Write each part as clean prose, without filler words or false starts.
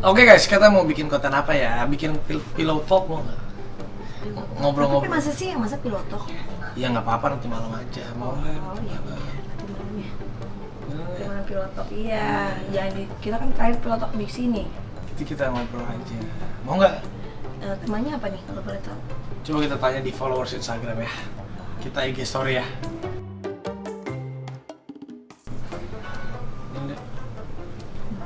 Oke guys, kita mau bikin konten apa ya? Bikin pillow talk mau nggak? Ngobrol-ngobrol. Tapi masa sih, masa pilotok? Ya nggak apa-apa, nanti malam aja. Mau nggak? Oh iya, nanti malam ya. Gimana pilotok? Iya, jadi kita kan terakhir pilotok di sini. Jadi kita ngobrol aja. Mau nggak? Temanya apa nih kalau boleh tahu? Coba kita tanya di followers Instagram ya. Kita IG story ya.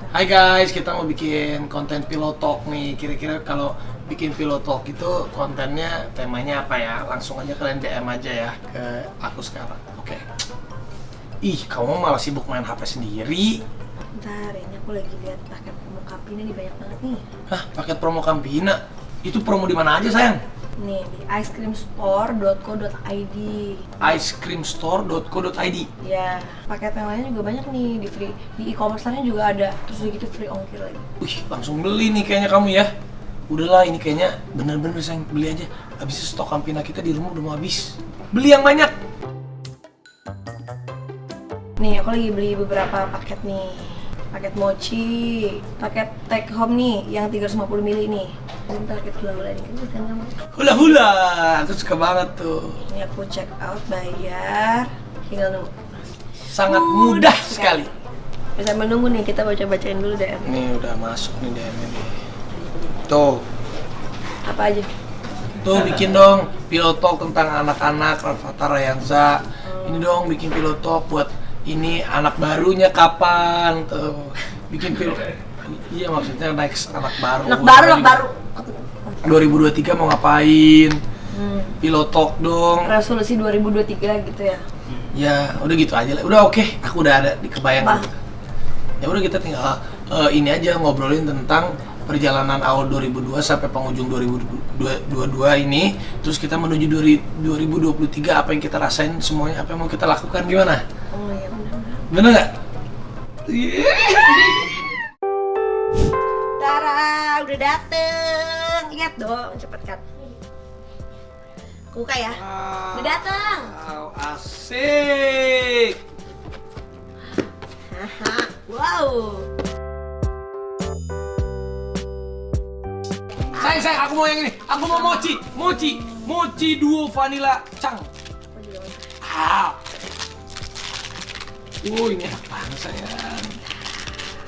Hai guys, kita mau bikin konten pillow talk nih. Kira-kira kalau bikin pillow talk itu kontennya, temanya apa ya? Langsung aja kalian DM aja ya ke aku sekarang. Oke. Ih, kamu malah sibuk main HP sendiri. Bentar, ini aku lagi lihat paket promo Campina nih, banyak banget nih. Hah, paket promo Campina? Itu promo di mana aja sayang? Nih, di icecreamstore.co.id. icecreamstore.co.id. Ya, paket yang lainnya juga banyak nih, di free, di e-commerce-nya juga ada. Terus udah gitu free ongkir lagi. Wih, langsung beli nih kayaknya kamu ya. Udahlah, ini kayaknya bener-bener sayang, beli aja. Habis stok Campina kita di rumah udah mau habis. Beli yang banyak. Nih, aku lagi beli beberapa paket nih. Paket mochi, paket take home nih, yang 350 ml nih. Ini paket hula-hula nih, kan kamu? Hula-hula, aku suka banget tuh. Ini aku check out, bayar, tinggal nunggu. Sangat mudah sekali. Bisa menunggu nih, kita baca-bacain dulu DM. Nih udah masuk nih DM ini. Tuh, Apa aja? tuh bikin dong pillow talk tentang anak-anak Rafathar Rayanza. Ini dong bikin pillow talk buat ini anak barunya kapan tuh. Bikin pillow. Iya maksudnya next anak baru. Anak baru. 2023 mau ngapain? Pillow talk dong. Resolusi 2023 gitu ya? Ya udah gitu aja lah. Udah oke, aku udah ada di kebayang. Ya udah kita tinggal ini aja ngobrolin tentang perjalanan awal 2002 sampai penghujung 2022 ini. Terus kita menuju 2023, apa yang kita rasain semuanya, apa yang mau kita lakukan, gimana? Oh iya benar. Bener nggak? Tara, udah dateng. Lihat dong, cepet kan. Buka ya. Udah dateng. Wow, asik. Haha, wow. Sayang, aku mau yang ini. Aku mau mochi duo vanilla cang. Ah. Ini enak banget sayang.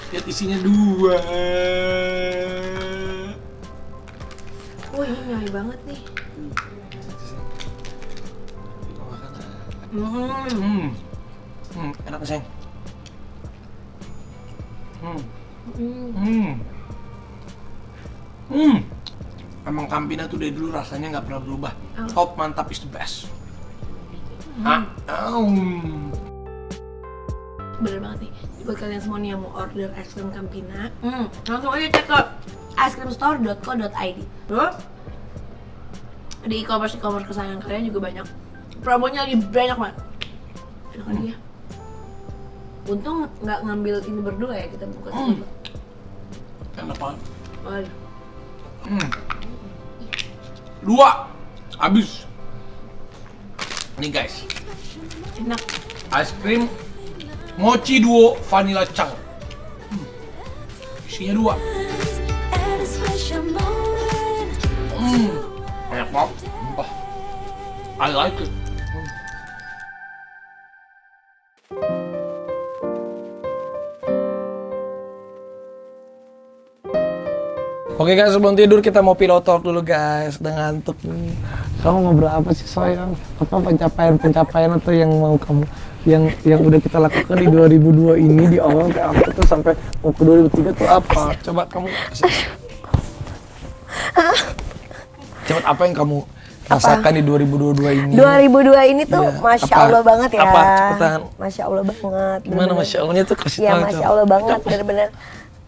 Lihat isinya 2. Oh ini nyaman banget nih. Enak sayang. Emang Campina tuh dari dulu rasanya nggak pernah berubah. Top, mantap, is the best. Bener banget nih. Buat kalian semua nih yang mau order es krim Campina, langsung aja cek ke icecreamstore.co.id. Di e-commerce kesayangan kalian juga banyak. Promonya lagi banyak banget. Enak aja ya. Untung nggak ngambil ini berdua ya, kita buka satu. Enak banget. Oh, 2 habis. Nih guys, enak. es krim mochi duo vanilla chang. Isinya 2. Banyak banget. I like it. Oke guys, sebelum tidur kita mau pillow talk dulu guys. Udah ngantuk nih. Kamu ngobrol apa sih sayang? Apa pencapaian atau yang mau kamu yang udah kita lakukan di 2002 ini, di awal ke apa tuh sampai mau ke 2003 tuh apa? Coba kamu Coba apa yang kamu rasakan di 2022 ini? 2002 ini tuh ya, Masya Allah banget ya. Apa? Cepetan. Masya Allah banget. Gimana Masya Allahnya tuh kasih Ya tahu. Masya Allah banget, bener-bener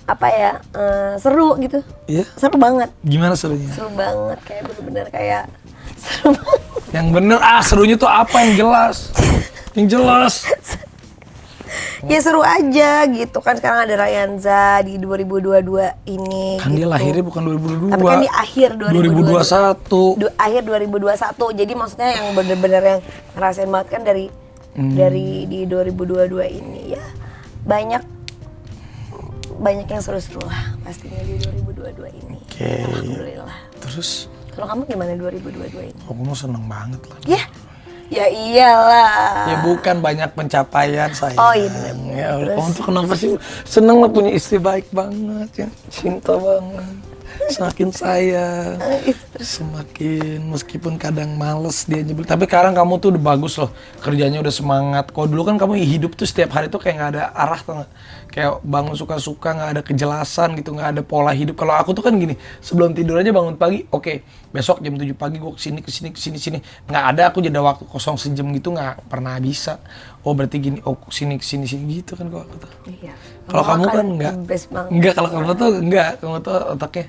apa ya, seru gitu. Iya? Seru banget. Gimana serunya? Seru banget, kayak bener-bener kayak seru banget. Yang bener, serunya tuh apa yang jelas? Yang jelas. Ya seru aja gitu kan, sekarang ada Rayanza di 2022 ini. Kan gitu. dia lahirnya bukan 2022. Tapi kan di akhir 2021. 2021. Akhir 2021. Jadi maksudnya yang bener-bener yang ngerasain banget kan dari di 2022 ini ya. Banyak yang seru-seru lah pastinya di 2022 ini. Oke. Alhamdulillah. Terus? Kalau kamu gimana 2022 ini? Aku mau seneng banget lah. Ya iyalah. Ya bukan banyak pencapaian saya. Oh iya benar. Ya Allah, kamu tuh kenapa sih seneng lah punya istri baik banget ya, cinta banget. Semakin sayang, semakin meskipun kadang males dia nyebel. Tapi sekarang kamu tuh udah bagus loh, kerjanya udah semangat. Kalau dulu kan kamu hidup tuh setiap hari tuh kayak nggak ada arah tuh, kayak bangun suka-suka, nggak ada kejelasan gitu, nggak ada pola hidup. Kalau aku tuh kan gini, sebelum tidur aja bangun pagi, oke, besok jam 7 pagi gue kesini. Nggak ada aku jeda waktu kosong sejam gitu, nggak pernah bisa. Oh berarti gini, oh kesini gitu kan kalau aku tuh. Iya. Kalau kamu kan enggak, kalau kamu tuh kamu tuh otaknya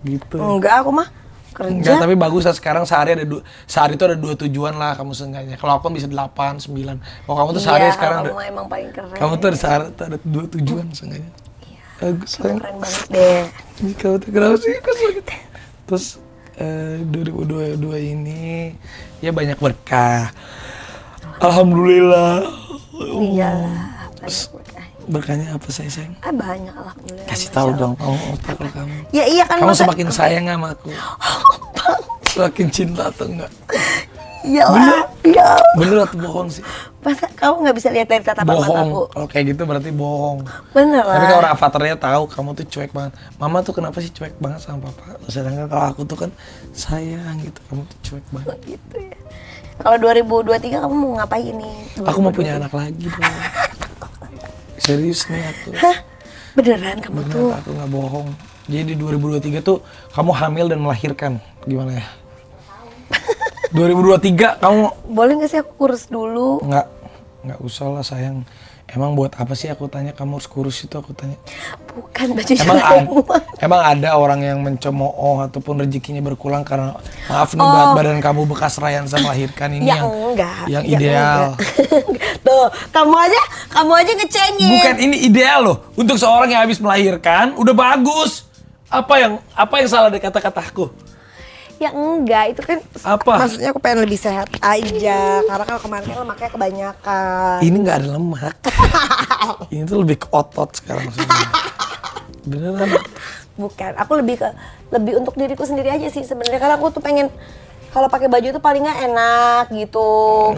gitu. Enggak, aku mah kerja. Enggak, tapi bagus lah sekarang sehari itu ada 2 tujuan lah kamu seenggaknya. Kalau aku bisa 8, 9. Kalau kamu tuh sehari sekarang kamu emang paling keren. kamu tuh ada 2 tujuan seenggaknya. Iya. Bagus sayang. Keren banget deh. Ini kamu tuh kenapa sih kesel gitu. Terus 2022 ini ya banyak berkah. Alhamdulillah. Iyalah, banyak berkah. Berkahnya apa sayang? Banyak alhamdulillah. Kasih tahu dong kamu kalau kamu. Ya iya kan Kamu semakin sayang sama aku. Semakin cinta atau enggak? Iyalah. Ya. Bener atau bohong sih? Masa kamu nggak bisa lihat dari tatapan mataku? Bohong. Kalau kayak gitu berarti bohong. Bener lah. Tapi kalau orang avatarnya tahu kamu tuh cuek banget. Mama tuh kenapa sih cuek banget sama papa? Sedangkan kalau aku tuh kan sayang gitu. Kamu tuh cuek banget. Gitu ya. Kalau 2023 kamu mau ngapain nih? Aku mau punya anak lagi dong. Serius nih aku. Hah? Beneran kamu tuh? Bener, aku nggak bohong. Jadi di 2023 tuh kamu hamil dan melahirkan. Gimana ya? 2023 kamu Boleh nggak sih aku kurus dulu? nggak usah lah sayang. Emang buat apa sih aku tanya kamu harus kurus itu aku tanya. Bukan baju Emang ada orang yang mencemooh ataupun rezekinya berkurang karena maaf nih berat badan kamu bekas Rayansa melahirkan ini ya enggak. yang ideal. Enggak. Tuh, kamu aja ngecengin. Bukan ini ideal loh untuk seorang yang habis melahirkan udah bagus. Apa yang salah dari kata-kataku? Ya enggak, itu kan Apa? maksudnya aku pengen lebih sehat aja. Karena kalau kemarin kan lemaknya kebanyakan. Ini nggak ada lemak. Ini tuh lebih ke otot sekarang sebenarnya. Beneran. Bukan, aku lebih untuk diriku sendiri aja sih sebenarnya. Karena aku tuh pengen kalau pakai baju tuh paling nggak enak gitu.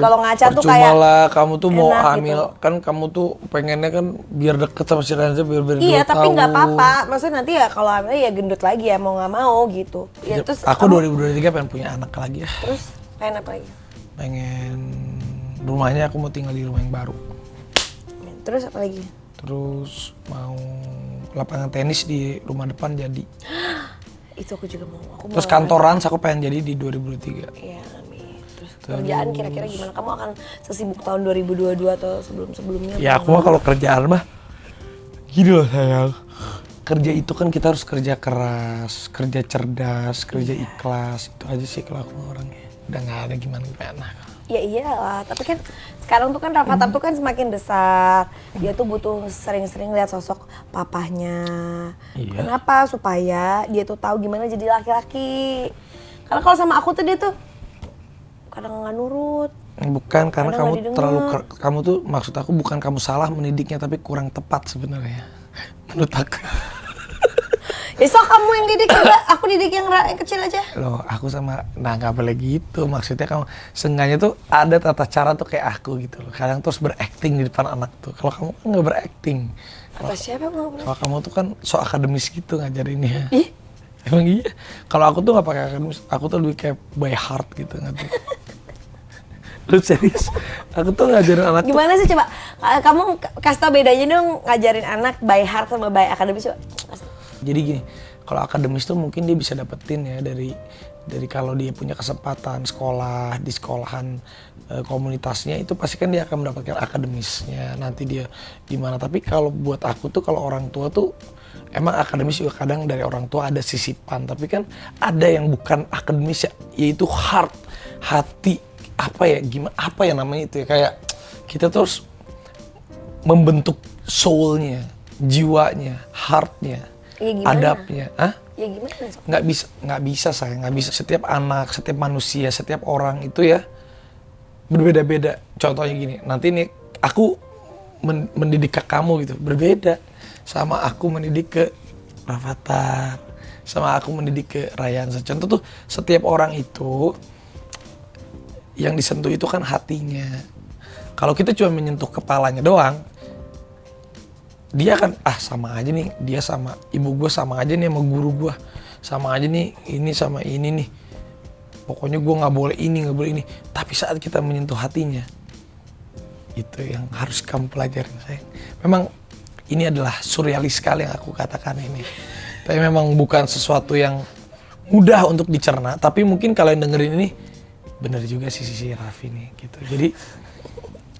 Kalau ngaca tuh kayak Percuma lah, kamu tuh mau enak hamil gitu. kan kamu tuh pengennya kan biar deket sama si Renza biar Iya, dia tapi tahu. nggak apa-apa. Maksudnya nanti ya kalau hamil ya gendut lagi ya mau nggak mau gitu. Ya, terus Aku kamu- 2023 pengen punya anak lagi ya. Terus pengen apa lagi? Pengen rumahnya aku mau tinggal di rumah yang baru. Terus apa lagi? Terus mau lapangan tenis di rumah depan jadi. Itu aku juga mau. Terus kantoran aku pengen jadi di 2023. Iya, amin. Terus kerjaan kira-kira gimana? Kamu akan sesibuk tahun 2022 atau sebelum-sebelumnya? Ya aku mah kalau kerjaan mah gini loh sayang. Kerja itu kan kita harus kerja keras, kerja cerdas, kerja ikhlas. Itu aja sih kalau aku orangnya. Udah nggak ada gimana-gimana. Ya iyalah, tapi kan sekarang tuh kan Rafathar tuh kan semakin besar. Dia tuh butuh sering-sering lihat sosok papahnya. Iya. Kenapa? Supaya dia tuh tahu gimana jadi laki-laki. Karena kalau sama aku tuh dia tuh kadang nggak nurut. Bukan, karena Kadang kamu nggak didengar. terlalu kamu tuh maksud aku bukan kamu salah mendidiknya tapi kurang tepat sebenarnya. Menurut aku. Ya so kamu yang didik juga, aku didik yang kecil aja. Loh, aku sama nggak boleh gitu. Maksudnya kamu seenggaknya tuh ada tata cara tuh kayak aku gitu loh. Kadang terus berakting di depan anak tuh. Kalau kamu kan nggak berakting. Kata siapa mau? Kalau kamu tuh kan so akademis gitu ngajarinnya. Ih, Emang iya. Kalau aku tuh nggak pakai akademis. Aku tuh lebih kayak by heart gitu ngerti. Lu serius? Aku tuh ngajarin anak tuh. gimana sih coba? Kamu kasih tau bedanya dong ngajarin anak by heart sama by akademis coba. Jadi gini, kalau akademis tuh mungkin dia bisa dapetin ya dari kalau dia punya kesempatan sekolah di sekolahan komunitasnya itu pasti kan dia akan mendapatkan akademisnya nanti dia di mana. Tapi kalau buat aku tuh kalau orang tua tuh emang akademis juga kadang dari orang tua ada sisipan, tapi kan ada yang bukan akademis ya, yaitu heart, hati, apa ya gimana apa ya namanya itu ya, kayak kita terus membentuk soulnya, jiwanya, heartnya. Ya gimana? Adabnya, Ya gimana? Sok? nggak bisa saya, nggak bisa. Setiap anak, setiap manusia, setiap orang itu ya berbeda-beda. Contohnya gini, nanti nih aku mendidik ke kamu gitu, berbeda sama aku mendidik ke Rafathar, sama aku mendidik ke Rayansa. Contoh tuh, setiap orang itu yang disentuh itu kan hatinya. Kalau kita cuma menyentuh kepalanya doang, dia kan sama aja nih, dia sama ibu gue sama aja nih sama guru gue, sama aja nih ini sama ini nih, pokoknya gue nggak boleh ini, nggak boleh ini. Tapi saat kita menyentuh hatinya, itu yang harus kamu pelajari, sayang. Memang ini adalah surrealis sekali yang aku katakan ini, tapi memang bukan sesuatu yang mudah untuk dicerna. Tapi mungkin kalau yang dengerin ini, bener juga sih si Raffi nih gitu. Jadi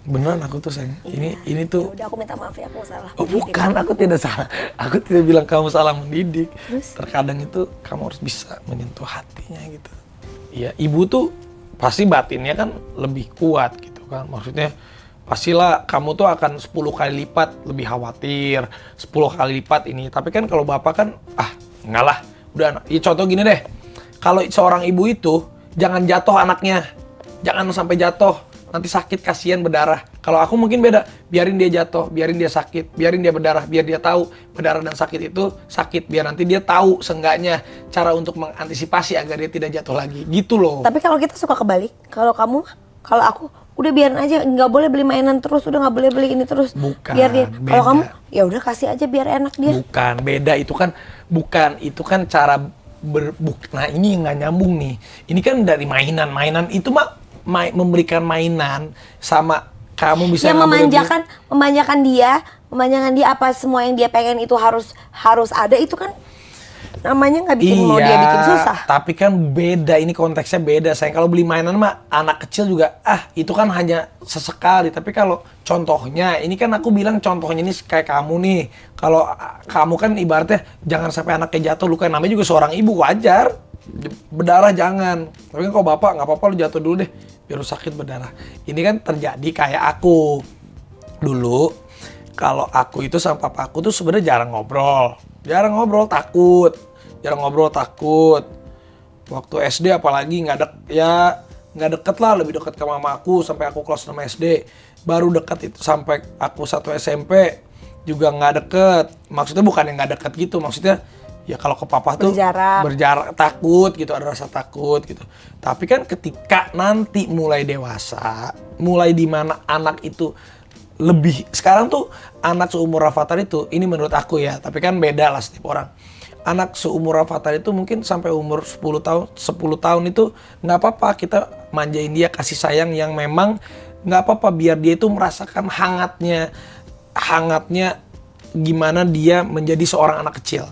beneran aku tuh sayang, ini tuh. Udah, aku minta maaf ya, aku salah. Oh bukan, aku tidak salah. Aku tidak bilang kamu salah mendidik. Terus? Terkadang itu kamu harus bisa menyentuh hatinya gitu. Iya, ibu tuh pasti batinnya kan lebih kuat gitu kan. Maksudnya pastilah kamu tuh akan 10 kali lipat lebih khawatir, 10 kali lipat ini. Tapi kan kalau bapak kan, enggak lah. Udah, ya contoh gini deh. Kalau seorang ibu itu, jangan jatuh anaknya. Jangan sampai jatuh. Nanti sakit, kasihan, berdarah. Kalau aku mungkin beda, biarin dia jatuh, biarin dia sakit, biarin dia berdarah, biar dia tahu berdarah dan sakit itu sakit, biar nanti dia tahu seenggaknya cara untuk mengantisipasi agar dia tidak jatuh lagi, gitu loh. Tapi kalau kita suka kebalik, kalau aku udah biarin aja, nggak boleh beli mainan terus, udah nggak boleh beli ini terus. Bukan, biar dia. Kalau beda. kamu, ya udah kasih aja biar enak dia. Bukan, beda itu kan cara nah ini yang nggak nyambung nih. Ini kan dari mainan itu mah memberikan mainan sama kamu bisa yang memanjakan dia apa semua yang dia pengen itu harus ada, itu kan namanya nggak bikin mau dia bikin susah. Tapi kan beda, ini konteksnya beda. Sayang, kalau beli mainan mah anak kecil juga itu kan hanya sesekali. Tapi kalau contohnya, ini kan aku bilang contohnya ini kayak kamu nih. Kalau kamu kan ibaratnya jangan sampai anaknya jatuh luka, namanya juga seorang ibu, wajar. Berdarah jangan. Tapi kan kalau bapak nggak apa-apa, lu jatuh dulu deh biar lu sakit berdarah. Ini kan terjadi kayak aku dulu. Kalau aku itu sama papa aku tuh sebenarnya jarang ngobrol, takut. Waktu SD apalagi nggak deket lah, lebih deket ke mama aku sampai aku kelas 6 SD. Baru deket itu sampai aku 1 SMP juga nggak deket. Maksudnya bukan yang nggak deket gitu, maksudnya ya kalau ke papa tuh berjarak, takut gitu, ada rasa takut gitu. Tapi kan ketika nanti mulai dewasa, mulai di mana anak itu lebih, sekarang tuh anak seumur Rafathar itu, ini menurut aku ya, tapi kan beda lah setiap orang. Anak seumur Rafathar itu mungkin sampai umur 10 tahun itu nggak apa-apa kita manjain dia, kasih sayang yang memang nggak apa-apa, biar dia itu merasakan hangatnya gimana dia menjadi seorang anak kecil.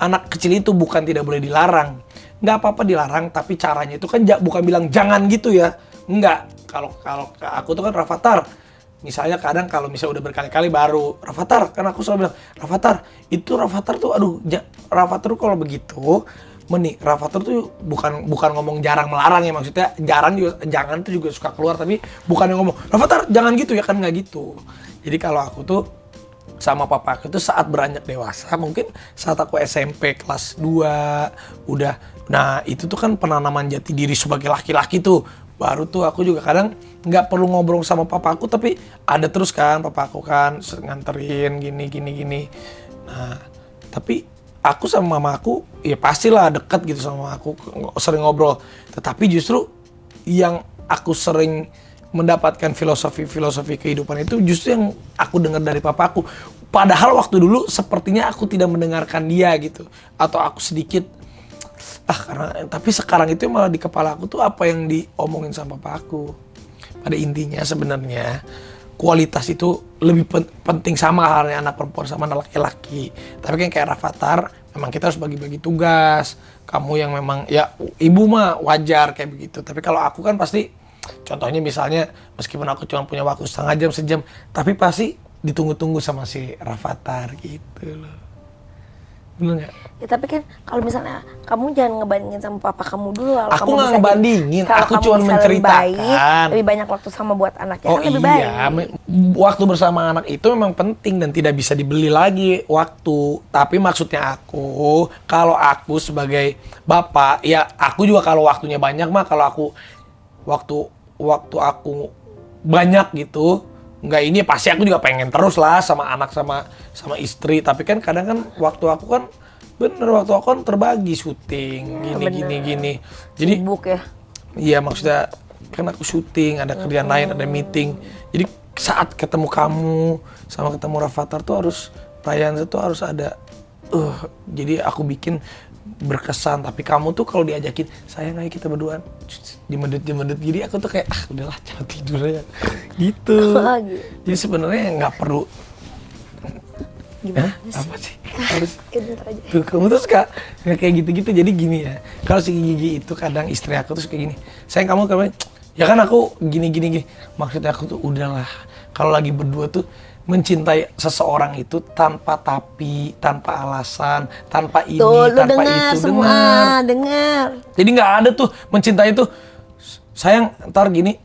Anak kecil itu bukan tidak boleh dilarang, nggak apa-apa dilarang, tapi caranya itu kan bukan bilang jangan gitu ya, nggak. Kalau aku tuh kan Rafathar, misalnya kadang kalau misalnya udah berkali-kali baru Rafathar, kan aku selalu bilang Rafathar tuh Rafathar tuh kalau begitu Rafathar tuh bukan ngomong jarang melarang ya, maksudnya jarang juga, jangan tuh juga suka keluar, tapi bukan yang ngomong Rafathar jangan gitu ya, kan nggak gitu. Jadi kalau aku tuh sama papa aku itu saat beranjak dewasa, mungkin saat aku SMP kelas 2 udah, nah itu tuh kan penanaman jati diri sebagai laki-laki tuh. Baru tuh aku juga kadang nggak perlu ngobrol sama papa aku, tapi ada terus kan papa aku kan nganterin gini. Nah tapi aku sama mama aku ya pastilah deket gitu sama aku, sering ngobrol. Tetapi justru yang aku sering mendapatkan filosofi kehidupan itu justru yang aku dengar dari papaku. Padahal waktu dulu sepertinya aku tidak mendengarkan dia gitu, atau aku sedikit tapi sekarang itu malah di kepala aku tuh apa yang diomongin sama papaku. Pada intinya sebenarnya kualitas itu lebih penting, sama halnya anak perempuan sama anak laki-laki. Tapi kan kayak Rafathar, memang kita harus bagi-bagi tugas. Kamu yang memang ya ibu mah wajar kayak begitu. Tapi kalau aku kan pasti, contohnya misalnya meskipun aku cuma punya waktu setengah jam, sejam, tapi pasti ditunggu-tunggu sama si Rafathar gitu loh. Bener gak? Ya tapi kan kalau misalnya kamu jangan ngebandingin sama papa kamu dulu. Aku nggak ngebandingin, aku cuma menceritakan. Lebih banyak waktu sama buat anaknya, oh kan lebih iya, baik. Waktu bersama anak itu memang penting dan tidak bisa dibeli lagi waktu. Tapi maksudnya aku, kalau aku sebagai bapak, ya aku juga kalau waktunya banyak mah, kalau aku waktu aku banyak gitu, nggak ini pasti aku juga pengen terus lah sama anak sama istri, tapi kan kadang kan waktu aku kan terbagi syuting gini. Jadi Sibuk ya. iya maksudnya kan aku syuting, ada kerjaan lain, ada meeting. Jadi saat ketemu kamu sama ketemu Rafathar tuh harus perayaan itu harus ada. Jadi aku bikin berkesan, tapi kamu tuh kalau diajakin sayang ayo kita berduaan dimedut jadi aku tuh kayak udahlah jangan tidur ya gitu. Jadi sebenarnya nggak perlu Gimana apa sih harus bentar aja. tuh kamu tuh suka nggak kayak gitu jadi gini ya, kalau si Gigi itu kadang istri aku tuh kayak gini, sayang kamu ya kan aku gini maksudnya aku tuh udahlah kalau lagi berdua tuh mencintai seseorang itu tanpa tapi, tanpa alasan, tanpa ini, tuh, tanpa dengar itu. Semua, dengar. Jadi nggak ada tuh mencintai itu, sayang ntar gini,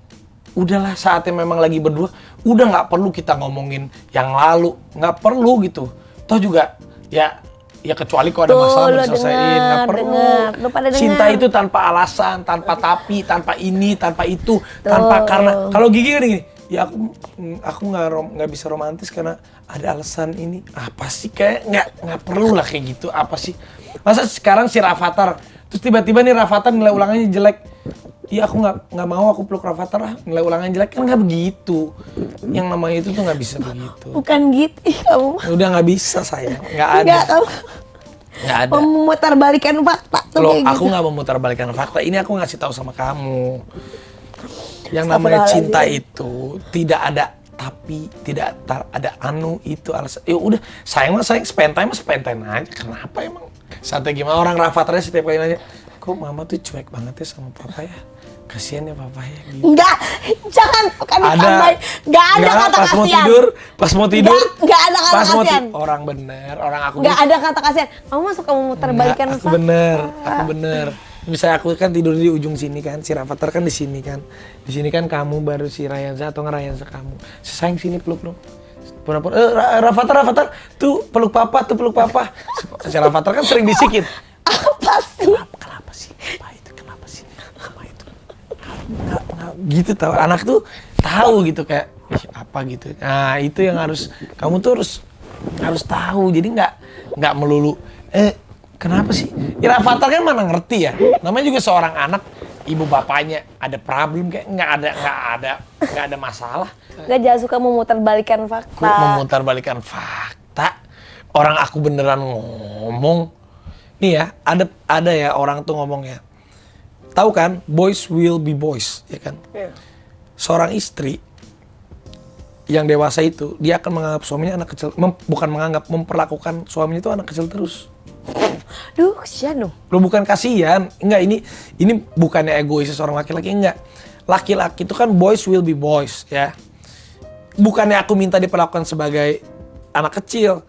udahlah saatnya memang lagi berdua, udah nggak perlu kita ngomongin yang lalu, nggak perlu gitu. Toh juga ya kecuali kalau ada masalah diselesain, nggak perlu. Cinta itu tanpa alasan, tanpa tapi, tanpa ini, tanpa itu, tanpa karena. Kalau Gigi kan gini. Ya aku nggak bisa romantis karena ada alasan ini. Apa sih kayak nggak perlu lah kayak gitu. Apa sih? Masa sekarang si Rafathar terus tiba-tiba nih Rafathar nilai ulangannya jelek. Iya aku nggak mau aku peluk Rafathar lah, nilai ulangannya jelek, kan nggak begitu. Yang namanya itu tuh nggak bisa begitu. Bukan gitu kamu. Udah nggak bisa sayang, nggak ada. Nggak ada. Memutarbalikkan fakta. Kalau aku gitu. nggak memutarbalikkan fakta, ini aku ngasih tahu sama kamu. Yang namanya cinta itu tidak ada tapi, tidak ada itu alasan. Ya udah, sayang spend time aja. Kenapa emang? Sampai gimana orang Rafatharnya setiap kali nanya, kok mama tuh cuek banget ya sama papa ya? Kasian ya papa ya. Gitu. Enggak, jangan ditambahin. Enggak ada kata kasihan. Pas mau tidur. Enggak ada kata kasihan. Orang bener, orang aku. Enggak ada kata kasihan. Kamu masuk kamu mutarbalikkan fakta. Aku bener. Misalnya aku kan tidur di ujung sini kan, si Rafathar kan di sini kan. Di sini kan kamu baru si Rayansa atau Rayansa kamu. Sayang sini peluk. Rafathar, tuh peluk papa. Si Rafathar kan sering bisikin. Apa sih? Kenapa sih? Kenapa sih? Apa itu? Gitu tahu. Anak tuh tahu gitu kayak apa gitu. Nah, itu yang kamu tuh harus tahu. Jadi nggak melulu kenapa sih? Ya Rafathar kan mana ngerti ya. Namanya juga seorang anak, ibu bapaknya ada problem kayak nggak ada masalah. Nggak jangan suka memutarbalikkan fakta. Memutarbalikkan fakta. Orang aku beneran ngomong. Nih ya, ada ya orang tuh ngomong ya. Tahu kan, boys will be boys, ya kan? Yeah. Seorang istri yang dewasa itu dia akan menganggap suaminya anak kecil, memperlakukan suaminya itu anak kecil terus. Duh, kasihan dong. Lo bukan kasihan, enggak ini bukannya egois seorang laki-laki, enggak. Laki-laki itu kan boys will be boys, ya. Bukannya aku minta diperlakukan sebagai anak kecil.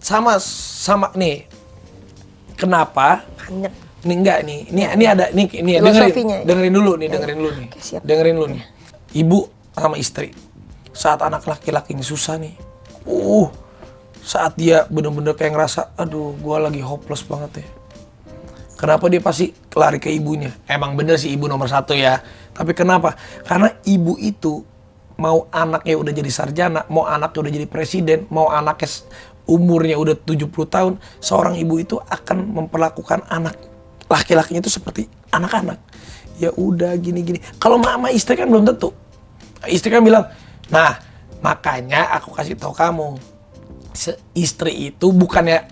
Sama nih. Kenapa? Banyak. Nih enggak nih. Ini ada nih dengerin dulu nih. Dengerin dulu nih. Ibu sama istri. Saat anak laki-laki ini susah nih. Saat dia bener-bener kayak ngerasa, aduh gue lagi hopeless banget ya. Kenapa dia pasti lari ke ibunya? Emang bener sih ibu nomor 1 ya. Tapi kenapa? Karena ibu itu mau anaknya udah jadi sarjana, mau anaknya udah jadi presiden, mau anaknya umurnya udah 70 tahun, seorang ibu itu akan memperlakukan anak laki-lakinya itu seperti anak-anak. Ya udah gini-gini. Kalau mama istri kan belum tentu. Istri kan bilang, nah makanya aku kasih tahu kamu. Istri itu bukannya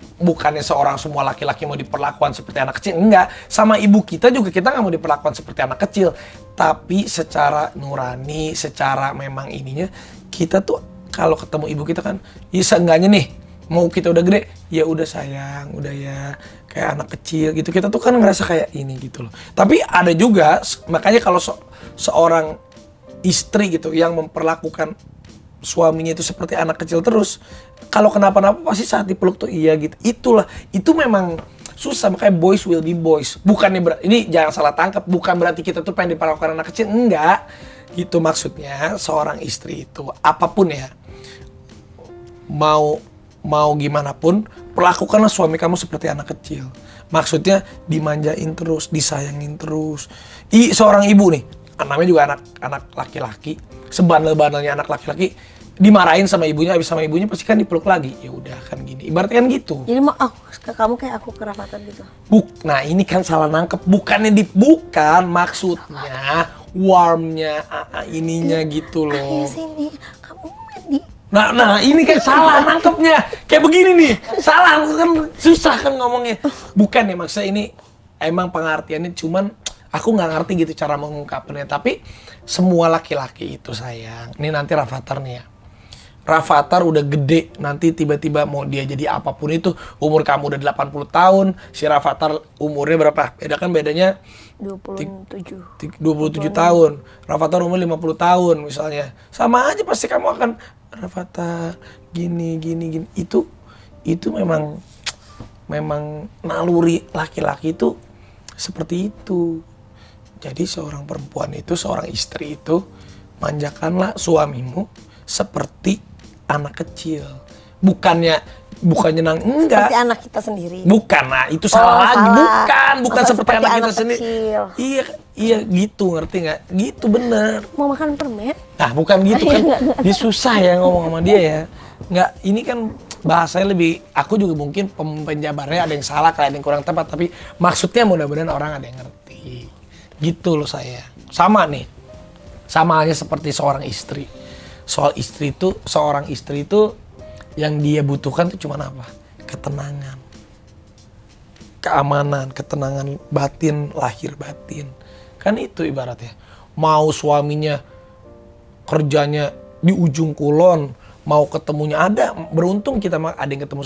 seorang semua laki-laki mau diperlakukan seperti anak kecil, enggak. Sama ibu kita juga kita nggak mau diperlakukan seperti anak kecil, tapi secara nurani, secara memang ininya kita tuh kalau ketemu ibu kita kan, ya seenggaknya nih mau kita udah gede, ya udah sayang, udah ya kayak anak kecil gitu, kita tuh kan ngerasa kayak ini gitu loh. Tapi ada juga makanya kalau seorang istri gitu yang memperlakukan suaminya itu seperti anak kecil terus, kalau kenapa-napa pasti saat dipeluk tuh iya gitu. Itu memang susah, makanya boys will be boys. Bukannya ini jangan salah tangkap, bukan berarti kita tuh pengen diperlakukan anak kecil, enggak. Itu maksudnya seorang istri itu apapun ya, mau gimana pun perlakukanlah suami kamu seperti anak kecil. Maksudnya dimanjain terus, disayangin terus. Seorang ibu nih, namanya juga anak laki-laki, sebandel-bandelnya anak laki-laki, dimarahin sama ibunya, habis sama ibunya pasti kan dipeluk lagi. Ya udah kan gini. Ibaratnya kan gitu. Jadi mau aku ke kamu kayak aku ke Rafathar gitu. Nah ini kan salah nangkep. Bukan maksudnya warmnya, ininya gitu Ayo loh. sini, kamu mandi. Nah ini kayak salah nangkepnya. Kayak begini nih. Salah kan, susah kan ngomongnya. Bukan ya, maksudnya ini emang pengertiannya, cuman aku nggak ngerti gitu cara mengungkapnya. Tapi semua laki-laki itu sayang. Ini nanti Rafathar nih ya. Rafathar udah gede, nanti tiba-tiba mau dia jadi apapun itu, umur kamu udah 80 tahun, si Rafathar umurnya berapa? Bedanya 27 tahun. Rafathar umur 50 tahun misalnya. Sama aja pasti kamu akan Rafathar gini. Itu memang naluri laki-laki itu seperti itu. Jadi seorang perempuan itu, seorang istri itu, manjakanlah suamimu seperti anak kecil. Bukannya enggak. seperti anak kita sendiri. Bukan, nah itu salah lagi. Salah. Bukan seperti anak kita sendiri. kecil. Iya gitu, ngerti nggak? Gitu bener. Mau makan permen? Nah bukan gitu kan, dia susah ya ngomong sama dia ya. Nggak, ini kan bahasanya lebih, aku juga mungkin penjabarnya ada yang salah, ada yang kurang tepat, tapi maksudnya mudah-mudahan orang ada yang ngerti. Gitu loh saya. Sama nih, sama aja seperti seorang istri. Seorang istri itu yang dia butuhkan itu cuma apa? Ketenangan. Keamanan, ketenangan batin, lahir batin. Kan itu ibaratnya. Mau suaminya kerjanya di ujung kulon, mau ketemunya ada. Beruntung kita ada yang ketemu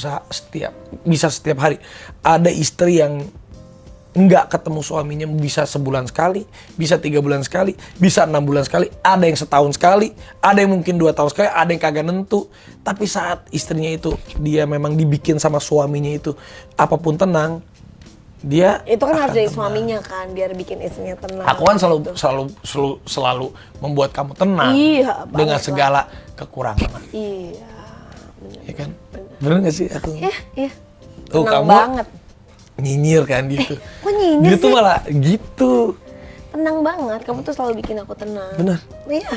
bisa setiap hari. Ada istri yang nggak ketemu suaminya bisa sebulan sekali, bisa 3 bulan sekali, bisa 6 bulan sekali, ada yang setahun sekali, ada yang mungkin 2 tahun sekali, ada yang kagak nentu. Tapi saat istrinya itu, dia memang dibikin sama suaminya itu, apapun tenang, dia Itu kan harus dari tenang. suaminya kan, biar bikin istrinya tenang. Aku kan selalu membuat kamu tenang Iya, dengan banget segala kekurangan. Iya, Ya kan? Bener gak sih aku? iya. Tuh, Tenang kamu banget. nyinyir kan gitu. Kok nyinyir Dia tuh sih? malah gitu. Tenang banget, kamu tuh selalu bikin aku tenang. Bener. Iya,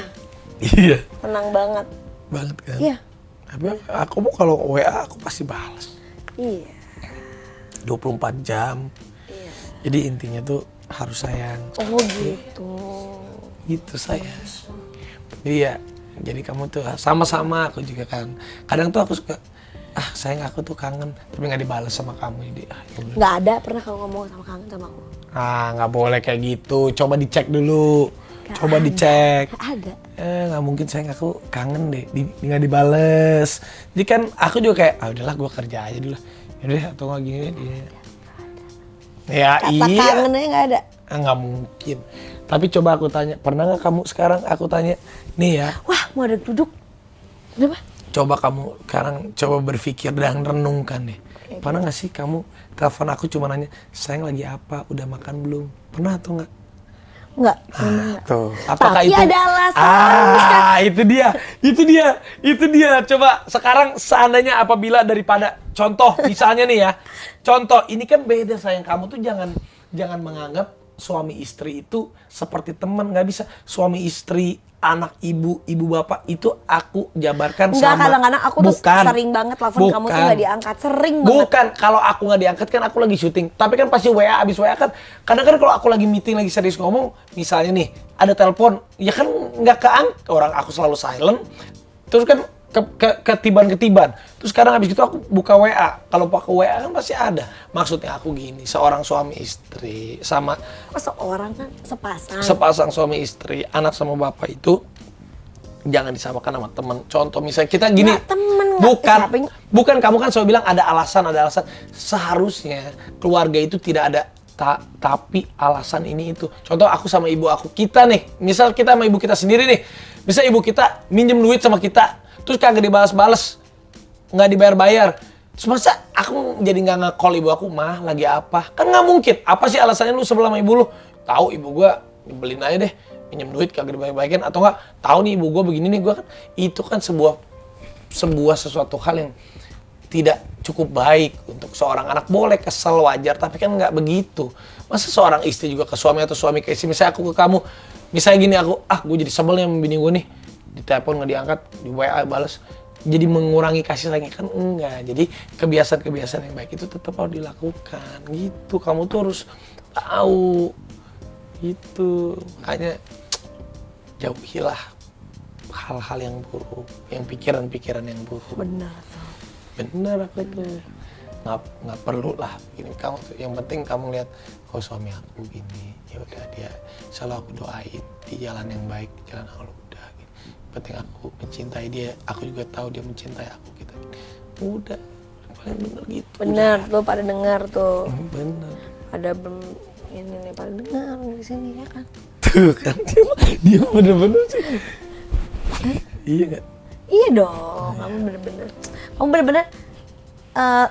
Iya. tenang banget. Banget kan? Iya. Tapi aku mau kalau WA aku pasti balas. Iya. 24 jam. Iya. Jadi intinya tuh harus sayang. Oh gitu. Gitu sayang. Iya. Jadi kamu tuh sama-sama, aku juga kan. Kadang tuh aku suka, sayang aku tuh kangen, tapi nggak dibalas sama kamu. Jadi ya udah. Nggak ada pernah kamu ngomong sama kangen sama aku. Nggak boleh kayak gitu. Coba dicek dulu. Coba dicek. Nggak ada. Nggak mungkin sayang, aku kangen deh, nggak dibales. Jadi kan aku juga kayak, udahlah gue kerja aja dulu. Yaudah, atau nggak gini dia. Ya Kata iya. kangennya nggak ada. Nggak mungkin. Tapi coba aku tanya, pernah nggak kamu sekarang aku tanya, nih ya. Wah, mau ada duduk. Kenapa? Coba kamu sekarang coba berpikir dan renungkan deh. Pernah nggak sih kamu telepon aku cuma nanya, sayang lagi apa, udah makan belum? Pernah atau nggak? Nggak. Tuh. Apakah Tapi itu? ada alasannya. Itu dia. Coba sekarang seandainya apabila daripada contoh misalnya nih ya. Contoh, ini kan beda sayang, kamu tuh jangan menganggap suami istri itu seperti teman, nggak bisa. Suami istri, anak ibu bapak itu aku jabarkan Enggak, sama. kadang-kadang aku tuh sering banget telepon kamu tuh nggak diangkat, sering banget. Bukan, kalau aku nggak diangkat kan aku lagi syuting. Tapi kan pasti WA, abis WA kan. Kadang kan kalau aku lagi meeting, lagi serius ngomong, misalnya nih, ada telepon, ya kan nggak keangkat. Orang aku selalu silent. Terus kan ketiban. Terus sekarang habis itu aku buka WA. Kalau pakai WA kan pasti ada. Maksudnya aku gini, seorang suami istri sama Seorang kan sepasang suami istri, anak sama bapak itu jangan disamakan sama temen. Contoh misalnya kita gini, Nggak temen, bukan kamu kan selalu bilang ada alasan. Seharusnya keluarga itu tidak ada tapi alasan ini itu. Contoh aku sama ibu aku, kita nih, misal kita sama ibu kita sendiri nih, bisa ibu kita minjem duit sama kita, terus kagak dibalas-balas, nggak dibayar-bayar. Terus masa aku jadi nggak nge-call ibu aku, mah lagi apa? Kan nggak mungkin. Apa sih alasannya lu sebelah sama ibu lu? Tahu ibu gua nyebelin aja deh, minjem duit kagak dibayar-bayarin, atau nggak? Tahu nih ibu gua begini nih, gua kan itu kan sebuah sesuatu hal yang tidak cukup baik untuk seorang anak. Boleh kesel, wajar, tapi kan nggak begitu. Masa seorang istri juga ke suami atau suami ke istri, misalnya aku ke kamu, misalnya gini, aku gue jadi sebel nih sama bini gue nih, telepon nggak diangkat, di WA balas, jadi mengurangi kasih sayang kan enggak. Jadi kebiasaan-kebiasaan yang baik itu tetap harus dilakukan gitu. Kamu tuh harus tahu gitu. Makanya jauhilah hal-hal yang buruk, yang pikiran-pikiran yang buruk. Benar tuh. Bener aku tuh. Nggak perlu lah gini, kamu yang penting kamu lihat oh suami aku gini, ya udah dia selalu aku doain di jalan yang baik, jalan Allah udah gitu. Penting aku mencintai dia, aku juga tahu dia mencintai aku gitu. Udah paling bener gitu. Benar tuh, pada dengar tuh. Bener. Ada ini nih pada dengar di sini ya kan. Tuh kan dia bener-bener sih. Iya nggak? Iya dong, kamu bener-bener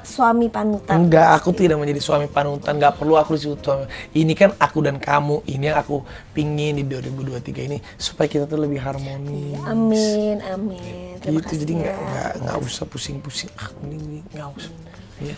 suami panutan. Enggak, aku tidak menjadi suami panutan, nggak perlu aku disebut suami. Ini kan aku dan kamu, ini yang aku pingin di 2023 ini supaya kita tuh lebih harmonis. Amin. Terima Gitu, kasih jadi ya. nggak usah pusing-pusing. Ini nggak usah. Iya.